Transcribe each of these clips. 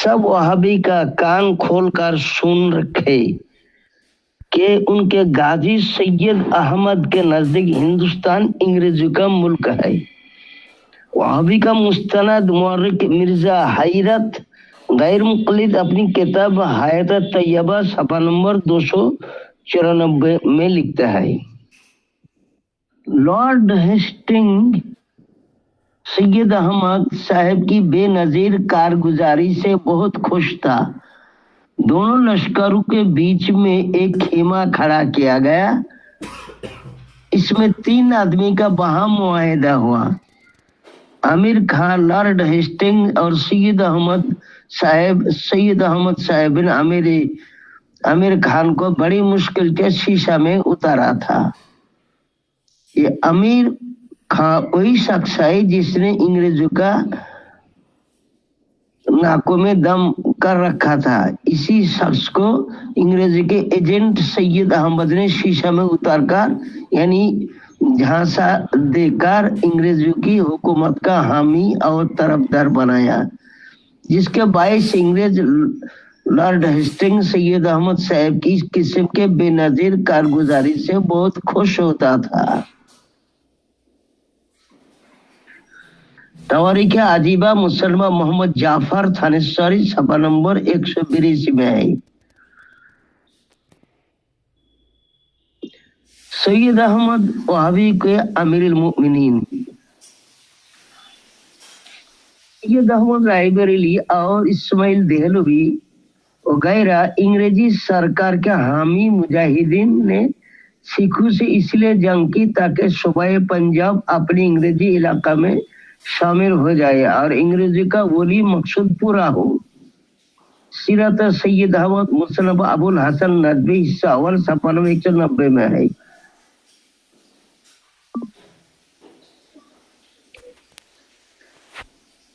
सब वहाबी का कान खोलकर सुन रखे कि उनके गाजी सैयद अहमद के नजदीक हिंदुस्तान अंग्रेजों का मुल्क है। वहाबी का मुस्तनद मुअर्रिख मिर्जा हैरत गैर मुक़ल्लिद अपनी किताब हयात तैयबा सफ़ा नंबर 294 में लिखता है, लॉर्ड हेस्टिंग सैयद अहमद साहब की बेनजीर कारगुजारी से बहुत खुश था। दोनों लश्करों के बीच में एक खेमा खड़ा किया गया। इसमें 3 आदमी का वहां मुआहिदा हुआ। आमिर खान, लॉर्ड हेस्टिंग और सैयद अहमद साहब ने आमिर खान को बड़ी मुश्किल के शीशा में उतारा था। ये आमिर खान वही शख्स है जिसने अंग्रेजों का नाकों में दम कर रखा था। इसी शख्स को अंग्रेजी के एजेंट सैयद अहमद ने शीशा में उतारकर यानी झांसा देकर अंग्रेजों की हुकूमत का हामी और तरफदार बनाया, जिसके बायस अंग्रेज लॉर्ड हेस्टिंग सैयद अहमद साहब की इस किस्म के बेनजीर कारगुजारी से बहुत खुश होता था। तवारीख अजीबा मुसलमान मोहम्मद जाफर थानेश्वरी सफ़ा नंबर 182 में है। सैयद अहमद वहाबी के अमीरुल मोमिनीन सैयद अहमद रायबरेली और इस्माइल देहलवी वगैरह अंग्रेजी सरकार के हामी मुजाहिदीन ने सिखों से इसलिए जंग की ताकि सूबाए पंजाब अपने अंग्रेजी इलाका में शामिल हो जाए और अंग्रेजी का वही मकसद पूरा हो। सीरत सैयद अहमद मुसन्नफ अबुल हसन नदवी हिस्सा अव्वल सफ़ा नंबर 190 में है।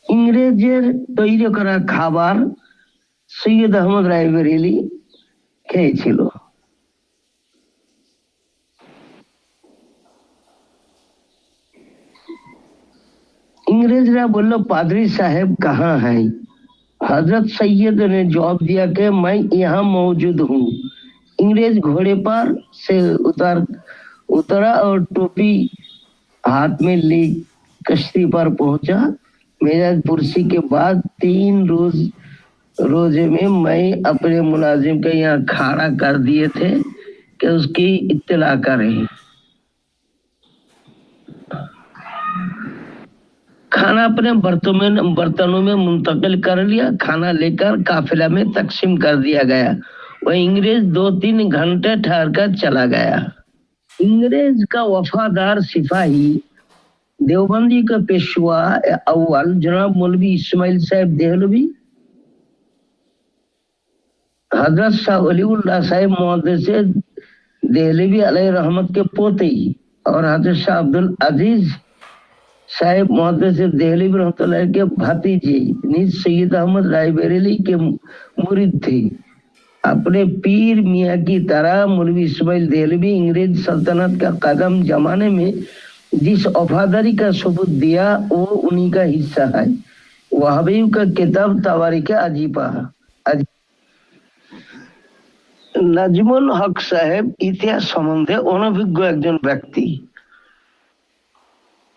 इंग्रेजेर তৈরি করা খাবার সৈয়দ আহমদ রায়বরেলি খেয়েছিল। अंग्रेजरा बोलो पादरी साहब कहाँ है? हजरत सैयद ने जवाब दिया कि मैं यहाँ मौजूद हूँ। अंग्रेज घोड़े पर से उतरा और टोपी हाथ में ली कश्ती पर पहुंचा। मेरा पुरसी के बाद 3 रोजे में मैं अपने मुलाजिम के यहाँ खड़ा कर दिए थे कि उसकी इत्तला करें। खाना अपने बर्तनों में मुंतकिल कर लिया। खाना लेकर काफिला में तकसीम कर दिया गया। वह अंग्रेज 2-3 घंटे ठहर कर चला गया। अंग्रेज का वफादार सिपाही देवबंदी का पेशवा अव्वल जनाब मौलवी इस्माइल साहब देहलवी, हजरत शाह वलीउल्लाह साहब मुहद्दिस देहलवी अलैहि रहमत के पोते और हजरत शाह अब्दुल अजीज साहब मुहद्दिस देहलवी रहमतुल्लाह के भतीजे निज सैयद अहमद रायबरेली के मुरीद थे। अपने पीर मियाँ की तरह मौलवी इस्माइल देहलवी अंग्रेज सल्तनत का कदम जमाने में जिस वफादारी का सबूत दिया वो उन्हीं का हिस्सा है। वहाबी का किताब तवारीख अजीबा। নাজমুল হক সাহেব ইতিহাস সম্বন্ধে অনভিজ্ঞ একজন ব্যক্তি।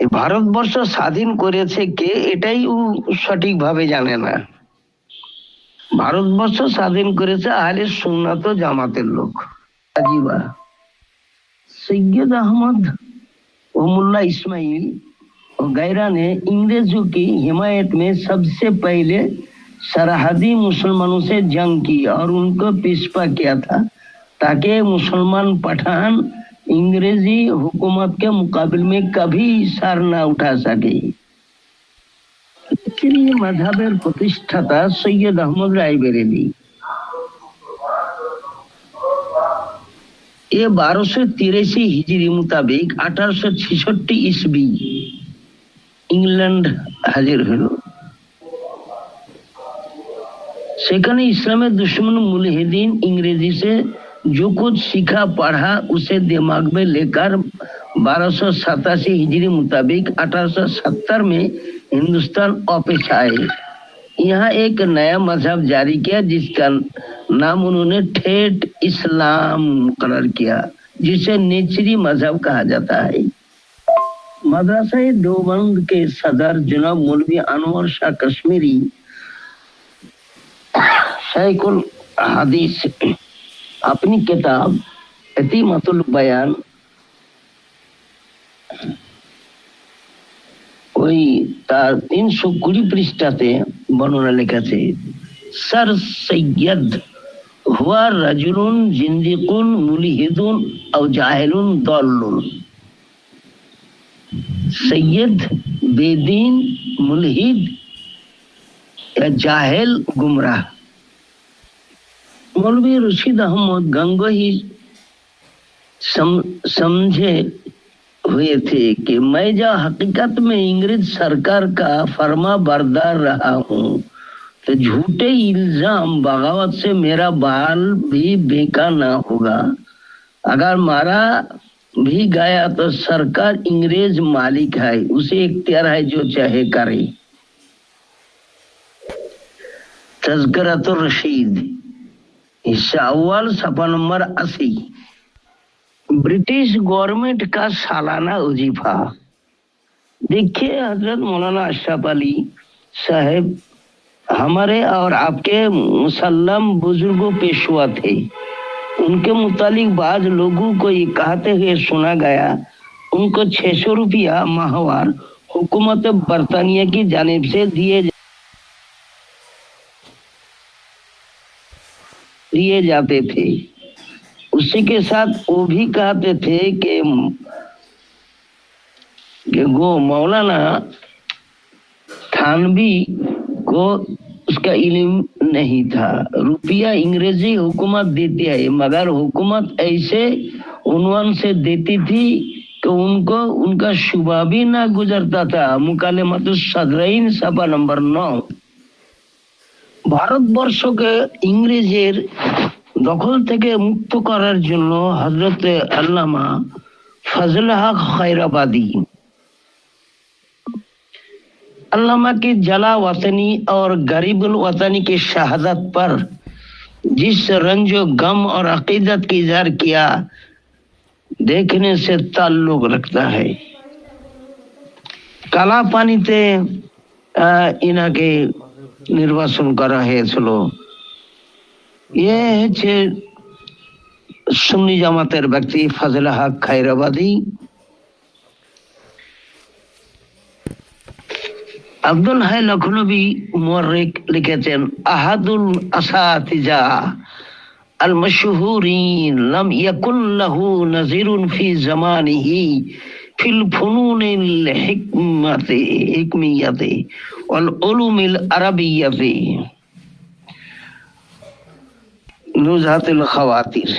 ভারতবর্ষ স্বাধীন করেছে কে এটাই ও সঠিকভাবে জানে না। ভারতবর্ষ স্বাধীন করেছে আহলে সুন্নাত ও জামাতের লোক। अजीबा सैयद अहमद और मुल्ला इस्माइल और गैरा ने अंग्रेजों की हिमायत में सबसे पहले सरहदी मुसलमानों से जंग की और उनको पिछपा किया था ताकि मुसलमान पठान अंग्रेजी हुकूमत के मुकाबले में कभी सर न उठा सके। इसलिए मजहबेर प्रतिष्ठाता सैयद अहमद रायबरेली ये 1283 हिजरी मुताबिक 1866 ईस्वी इंग्लैंड हाजिर हलो। सेखाने इस्लामेर दुश्मन मुल्हिदीन अंग्रेजी से जो कुछ सीखा पढ़ा उसे दिमाग में लेकर 1287 हिजरी मुताबिक 1870 में हिंदुस्तान वापस आए। यहाँ एक नया मजहब जारी किया जिसका नाम उन्होंने ठेठ इस्लाम मुकर्रर किया, जिसे नेचरी मजहब कहा जाता है। मदरसा देवबंद के सदर जनाब मौलवी अनवर शाह कश्मीरी शेखुल हदीस अपनी किताब इतीमतुल बयान ওই তার 320 পৃষ্ঠাতে বর্ণনা লেখা সর সৈয়দ হুয়া রাজুলুন জিন্দিকুন মুলহিদুন আও জাহিলুন দল্লুন। সৈয়দ বেদিন মুলহিদ या जाहिल गुमराह। मौलवी रशीद अहमद गंगोही समझे हुए थे कि मैं जो हकीकत में अंग्रेज सरकार का फर्मा बरदार रहा हूँ, तो झूठे इल्जाम बगावत से मेरा बाल भी बेकार ना होगा। अगर मारा भी गया तो सरकार अंग्रेज मालिक है, उसे इख्तियार है जो चाहे करे। तज़किरतुर रशीद हिस्सा अव्वल सफा नंबर 80। ब्रिटिश गवर्नमेंट का सालाना वजीफा। देखिए हजरत मौलाना अशरफ अली साहब हमारे और आपके मुसल्लम बुजुर्गों पेशवा थे। उनके मुतालिक बाज लोगों को ये कहते हुए सुना गया, उनको 600 रुपया माहवार हुकूमत बरतानिया की जानिब से दिए जाते थे। उसी के साथ वो भी कहते थे कि वो मौलाना थानवी को उसका इल्म नहीं था। रुपया अंग्रेजी हुकूमत देती है, मगर हुकूमत ऐसे उन्वान से देती थी कि उनको उनका शुबा भी ना गुजरता था। मुकालमत सदरैन सफा नंबर 9। ভারতবর্ষকে ইংরেজের দখল থেকে মুক্ত করার জন্য হযরত আল্লামা ফজল হক खैराबादी अल्लामा की जला वतनी और गरीबुल वतनी की शहादत पर जिस रंजो गम और अकीदत की इजहार किया, देखने से ताल्लुक रखता है। काला पानीते इनाके নির্বাচন করা হয়েছিল। এ হচ্ছে সুন্নি জামাতের ব্যক্তি ফজল হক खैराबादी। আব্দুল হাই লখনবী মুআররিখ লিখেছেন আহাদুল আসাতিজা আল মাশহুরিন লাম ইয়াকুন লাহু নাযিরুন ফি জামানিহি ফিল ফুনুনিল হিকমিয়াতি ওয়াল উলুমিল আরাবিয়াতি নুজহাতুল খাওয়াতির।